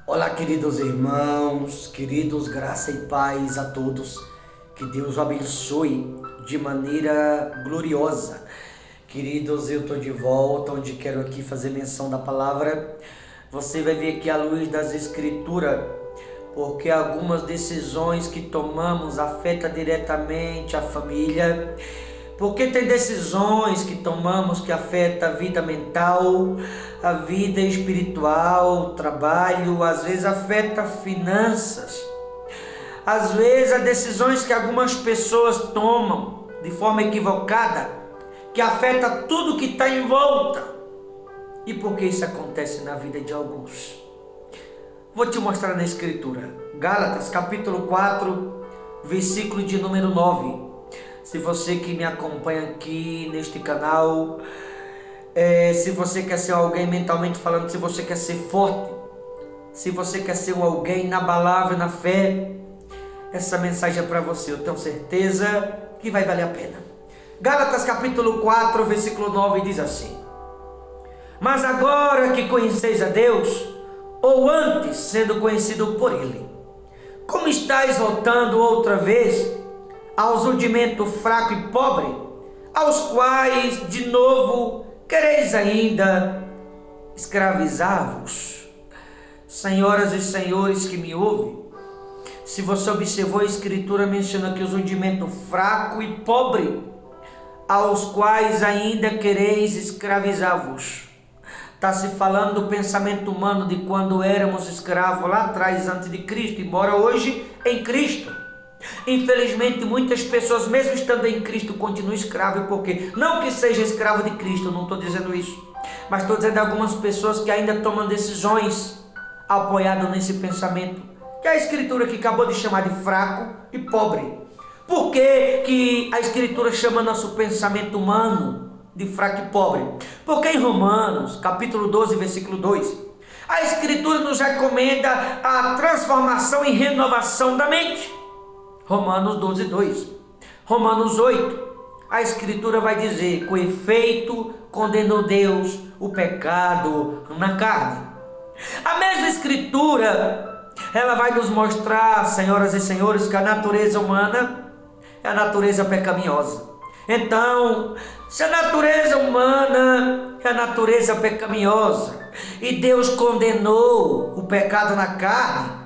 Olá, queridos irmãos, queridos, graça e paz a todos. Que Deus o abençoe de maneira gloriosa. Queridos, eu estou de volta, onde quero aqui fazer menção da palavra. Você vai ver aqui a luz das Escrituras, porque algumas decisões que tomamos afetam diretamente a família. Porque tem decisões que tomamos que afetam a vida mental, a vida espiritual, o trabalho, às vezes afeta finanças. Às vezes as decisões que algumas pessoas tomam de forma equivocada, que afeta tudo que está em volta. E por que isso acontece na vida de alguns? Vou te mostrar na Escritura. Gálatas capítulo 4, versículo de número 9. Se você que me acompanha aqui neste canal, se você quer ser alguém mentalmente falando, se você quer ser forte, se você quer ser alguém inabalável na fé, essa mensagem é para você. Eu tenho certeza que vai valer a pena. Gálatas capítulo 4, versículo 9 diz assim: Mas agora que conheceis a Deus, ou antes sendo conhecido por Ele, como estáis voltando outra vez aos rudimentos fraco e pobre, aos quais de novo quereis ainda escravizar-vos? Senhoras e senhores que me ouvem, se você observou, a Escritura menciona que os rudimentos fraco e pobre, aos quais ainda quereis escravizar-vos. Está se falando do pensamento humano de quando éramos escravos lá atrás, antes de Cristo, embora hoje em Cristo. Infelizmente, muitas pessoas, mesmo estando em Cristo, continuam escravos. Porque não que seja escravo de Cristo, não estou dizendo isso, mas estou dizendo algumas pessoas que ainda tomam decisões apoiadas nesse pensamento, que a Escritura que acabou de chamar de fraco e pobre. Por que a Escritura chama nosso pensamento humano de fraco e pobre? Porque em Romanos capítulo 12, versículo 2, a Escritura nos recomenda a transformação e renovação da mente. Romanos 12, 2. Romanos 8, a Escritura vai dizer: com efeito condenou Deus o pecado na carne. A mesma Escritura, ela vai nos mostrar, senhoras e senhores, que a natureza humana é a natureza pecaminosa. Então, se a natureza humana é a natureza pecaminosa e Deus condenou o pecado na carne,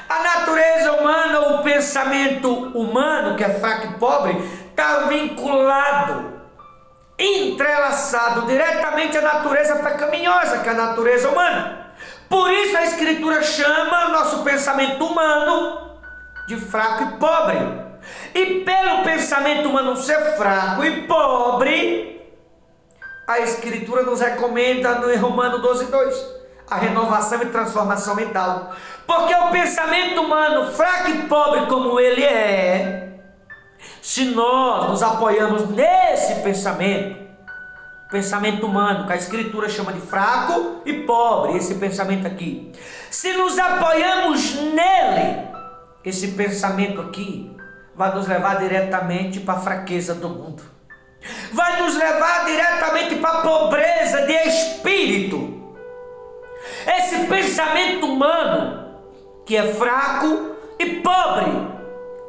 a natureza humana, o pensamento humano, que é fraco e pobre, está vinculado, entrelaçado diretamente à natureza pecaminosa, que é a natureza humana. Por isso a Escritura chama nosso pensamento humano de fraco e pobre. E pelo pensamento humano ser fraco e pobre, a Escritura nos recomenda no Romanos 12, 2, a renovação e transformação mental. Porque o pensamento humano, fraco e pobre como ele é, se nós nos apoiamos nesse pensamento humano, que a Escritura chama de fraco e pobre, esse pensamento aqui, se nos apoiamos nele, esse pensamento aqui vai nos levar diretamente para a fraqueza do mundo, vai nos levar diretamente para a pobreza de espírito. Esse pensamento humano, que é fraco e pobre,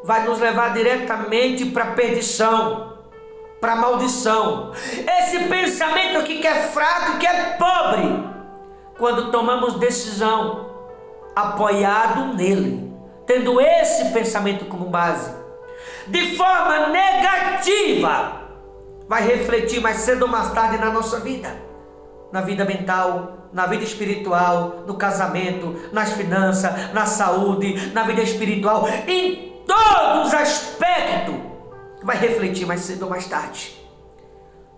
vai nos levar diretamente para a perdição, para a maldição. Esse pensamento aqui que é fraco, que é pobre, quando tomamos decisão apoiado nele, tendo esse pensamento como base, de forma negativa, vai refletir mais cedo ou mais tarde na nossa vida, na vida mental, na vida espiritual, no casamento, nas finanças, na saúde, na vida espiritual, em todos os aspectos, vai refletir mais cedo ou mais tarde.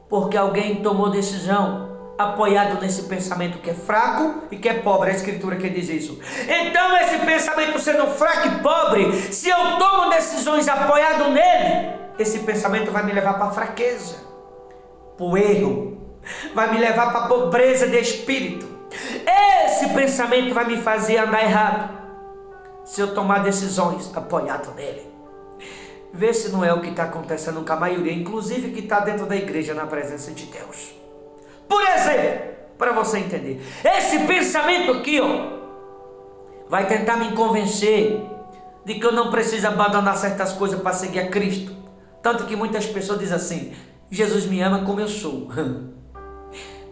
Porque alguém tomou decisão apoiado nesse pensamento que é fraco e que é pobre. A Escritura que diz isso. Então, esse pensamento sendo fraco e pobre, se eu tomo decisões apoiado nele, esse pensamento vai me levar para a fraqueza, para o erro, vai me levar para a pobreza de espírito. Esse pensamento vai me fazer andar errado, se eu tomar decisões apoiado nele. Vê se não é o que está acontecendo com a maioria, inclusive que está dentro da igreja, na presença de Deus. Por exemplo, para você entender, esse pensamento aqui, vai tentar me convencer de que eu não preciso abandonar certas coisas para seguir a Cristo. Tanto que muitas pessoas dizem assim: Jesus me ama como eu sou.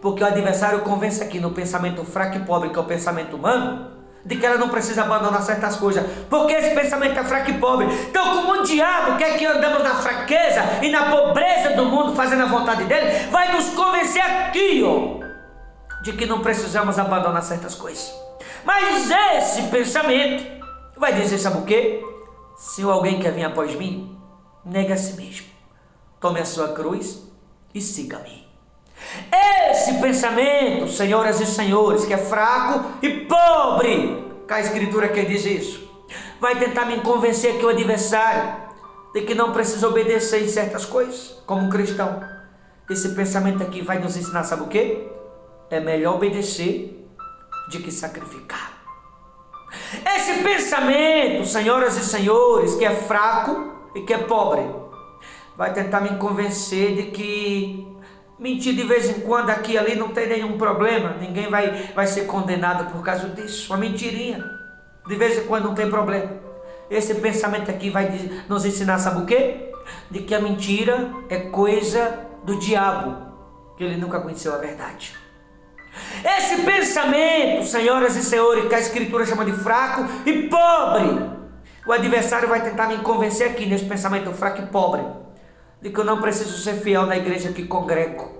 Porque o adversário convence aqui no pensamento fraco e pobre, que é o pensamento humano, de que ela não precisa abandonar certas coisas, porque esse pensamento é fraco e pobre. Então, como o diabo quer que andamos na fraqueza e na pobreza do mundo, fazendo a vontade dele, vai nos convencer aqui, de que não precisamos abandonar certas coisas. Mas esse pensamento vai dizer, sabe o quê? Se alguém quer vir após mim, nega a si mesmo, tome a sua cruz e siga-me. Esse pensamento, senhoras e senhores, que é fraco e pobre, que a Escritura quer dizer isso, vai tentar me convencer que o adversário, de que não precisa obedecer em certas coisas, como um cristão. Esse pensamento aqui vai nos ensinar, sabe o quê? É melhor obedecer de que sacrificar. Esse pensamento, senhoras e senhores, que é fraco e que é pobre, vai tentar me convencer de que mentir de vez em quando aqui e ali não tem nenhum problema, ninguém vai ser condenado por causa disso, uma mentirinha, de vez em quando não tem problema. Esse pensamento aqui vai nos ensinar, sabe o quê? De que a mentira é coisa do diabo, que ele nunca conheceu a verdade. Esse pensamento, senhoras e senhores, que a Escritura chama de fraco e pobre, o adversário vai tentar me convencer aqui nesse pensamento fraco e pobre, de que eu não preciso ser fiel na igreja que congrego,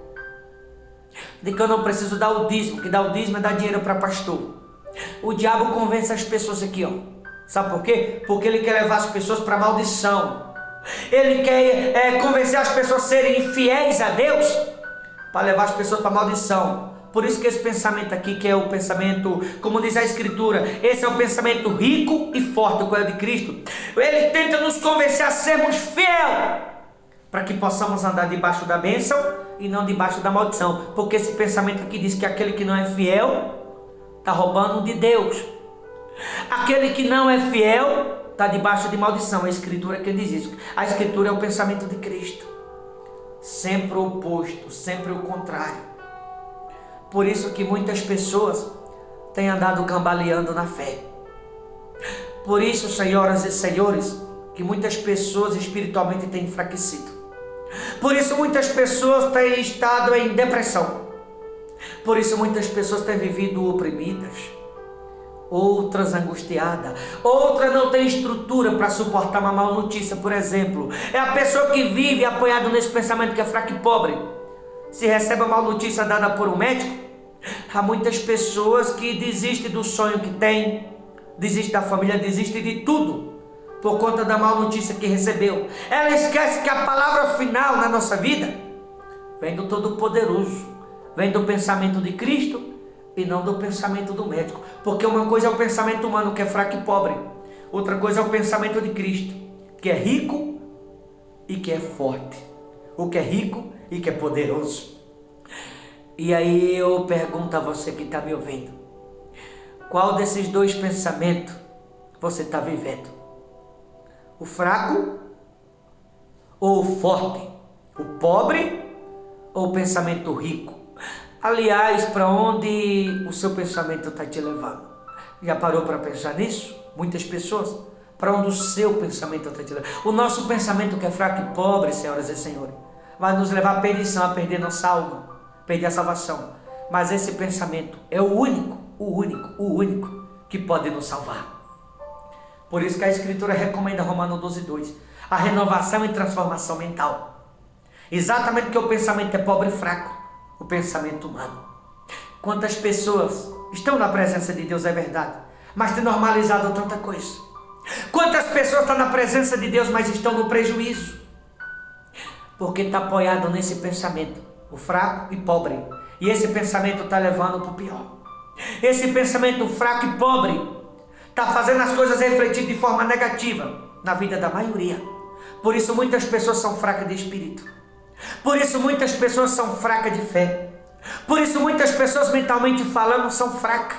de que eu não preciso dar o dízimo, que dar o dízimo é dar dinheiro para pastor. O diabo convence as pessoas aqui, sabe por quê? Porque ele quer levar as pessoas para maldição. Ele quer convencer as pessoas a serem infiéis a Deus, para levar as pessoas para maldição. Por isso que esse pensamento aqui, que é o pensamento, como diz a Escritura, esse é o pensamento rico e forte, o é de Cristo. Ele tenta nos convencer a sermos fiéis, para que possamos andar debaixo da bênção e não debaixo da maldição. Porque esse pensamento aqui diz que aquele que não é fiel está roubando de Deus. Aquele que não é fiel está debaixo de maldição. A Escritura que diz isso. A Escritura é o pensamento de Cristo. Sempre o oposto, sempre o contrário. Por isso que muitas pessoas têm andado cambaleando na fé. Por isso, senhoras e senhores, que muitas pessoas espiritualmente têm enfraquecido. Por isso muitas pessoas têm estado em depressão. Por isso muitas pessoas têm vivido oprimidas, outras angustiadas, outras não têm estrutura para suportar uma má notícia. Por exemplo, é a pessoa que vive apoiado nesse pensamento que é fraco e pobre. Se recebe uma má notícia dada por um médico, há muitas pessoas que desistem do sonho que tem, desistem da família, desistem de tudo, por conta da má notícia que recebeu. Ela esquece que a palavra final na nossa vida vem do Todo-Poderoso, vem do pensamento de Cristo e não do pensamento do médico. Porque uma coisa é o pensamento humano, que é fraco e pobre, outra coisa é o pensamento de Cristo, que é rico e que é forte, o que é rico e que é poderoso. E aí eu pergunto a você que está me ouvindo, qual desses dois pensamentos você está vivendo? O fraco ou o forte? O pobre ou o pensamento rico? Aliás, para onde o seu pensamento está te levando? Já parou para pensar nisso? Muitas pessoas, para onde o seu pensamento está te levando? O nosso pensamento, que é fraco e pobre, senhoras e senhores, vai nos levar à perdição, a perder nossa alma, perder a salvação. Mas esse pensamento é o único que pode nos salvar. Por isso que a Escritura recomenda, Romanos 12:2, a renovação e transformação mental. Exatamente porque o pensamento é pobre e fraco, o pensamento humano. Quantas pessoas estão na presença de Deus, é verdade, mas têm normalizado tanta coisa. Quantas pessoas estão na presença de Deus, mas estão no prejuízo, porque está apoiado nesse pensamento, o fraco e pobre. E esse pensamento está levando para o pior. Esse pensamento fraco e pobre está fazendo as coisas refletir de forma negativa na vida da maioria. Por isso muitas pessoas são fracas de espírito. Por isso muitas pessoas são fracas de fé. Por isso muitas pessoas, mentalmente falando, são fracas.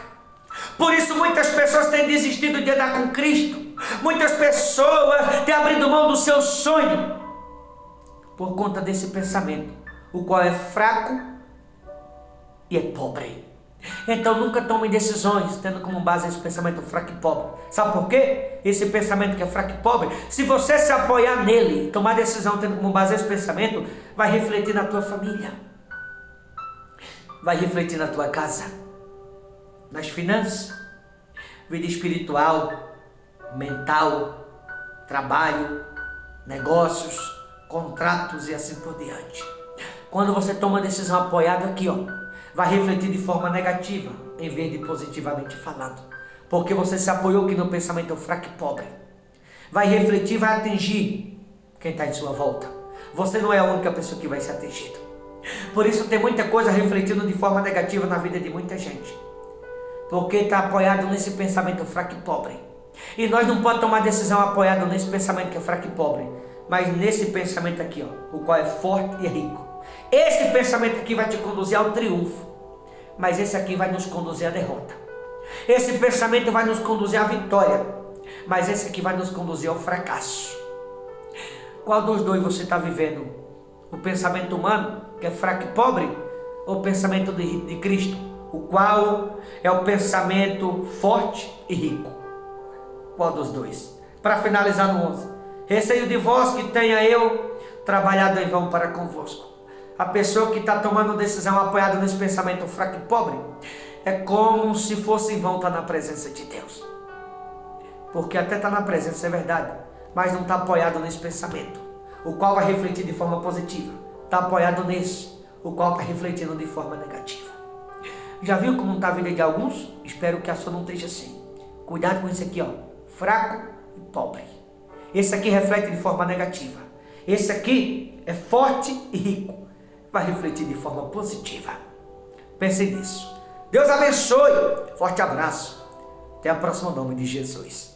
Por isso muitas pessoas têm desistido de andar com Cristo. Muitas pessoas têm abrido mão do seu sonho por conta desse pensamento, o qual é fraco e é pobre. Então nunca tome decisões tendo como base esse pensamento fraco e pobre. Sabe por quê? Esse pensamento que é fraco e pobre, se você se apoiar nele, tomar decisão tendo como base esse pensamento, vai refletir na tua família, vai refletir na tua casa, nas finanças, vida espiritual, mental, trabalho, negócios, contratos e assim por diante. Quando você toma decisão apoiada aqui, vai refletir de forma negativa, em vez de positivamente falando. Porque você se apoiou aqui no pensamento fraco e pobre. Vai refletir, vai atingir quem está em sua volta. Você não é a única pessoa que vai ser atingida. Por isso tem muita coisa refletindo de forma negativa na vida de muita gente. Porque está apoiado nesse pensamento fraco e pobre. E nós não podemos tomar decisão apoiado nesse pensamento que é fraco e pobre. Mas nesse pensamento aqui, o qual é forte e rico. Esse pensamento aqui vai te conduzir ao triunfo, mas esse aqui vai nos conduzir à derrota. Esse pensamento vai nos conduzir à vitória, mas esse aqui vai nos conduzir ao fracasso. Qual dos dois você está vivendo? O pensamento humano, que é fraco e pobre, ou o pensamento de Cristo, o qual é o pensamento forte e rico? Qual dos dois? Para finalizar no 11. Receio de vós que tenha eu trabalhado em vão para convosco. A pessoa que está tomando decisão apoiada nesse pensamento fraco e pobre, é como se fosse em vão estar na presença de Deus. Porque até está na presença, é verdade, mas não está apoiado nesse pensamento, o qual vai refletir de forma positiva. Está apoiado nesse, o qual está refletindo de forma negativa. Já viu como está a vida de alguns? Espero que a sua não esteja assim. Cuidado com esse aqui, fraco e pobre. Esse aqui reflete de forma negativa. Esse aqui é forte e rico. Vai refletir de forma positiva. Pense nisso. Deus abençoe. Forte abraço. Até a próxima, em nome de Jesus.